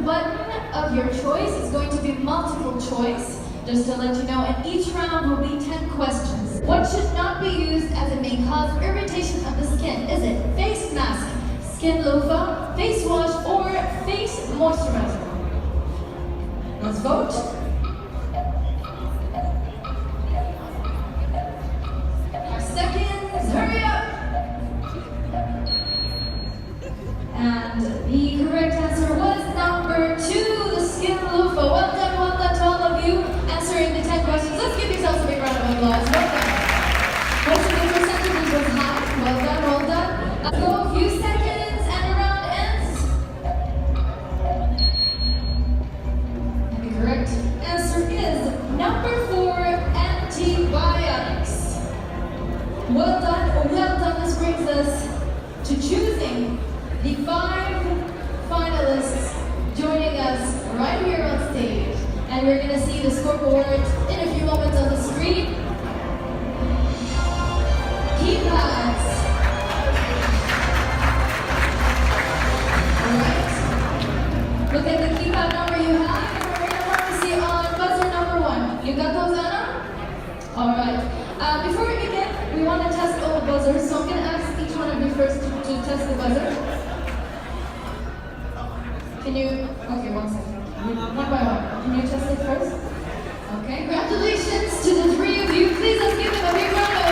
button of your choice is going to be multiple choice. Just to let you know, and each round will be 10 questions. What should not be used as it may cause irritation of the skin? Is it face mask, skin loofah, face wash, or face moisturizer? Let's vote. Seconds, hurry up! And the correct answer was number 2, the skin loofah. Well done to all of you answering the 10 questions. Let's give yourselves a big round of applause. Well done. Most of the percentages was high. Well done, well done. Let's go a few seconds and the round ends. And the correct answer is number 4, antibiotics. Well done, well done. This brings us to choosing the 5 finalists joining us right here on stage. And we're going to see the scoreboard in a few moments on the screen. Keypads. Alright. Look at the keypad number you have. And we're going to pharmacy on buzzer number 1. You got those, Anna? Alright. Before we begin, we want to test all the buzzers. So I'm going to ask each one of you first to test the buzzer. Can you, okay, one second. One by one. Can you test it first? Okay, congratulations to the 3 of you. Please let's give them a big round of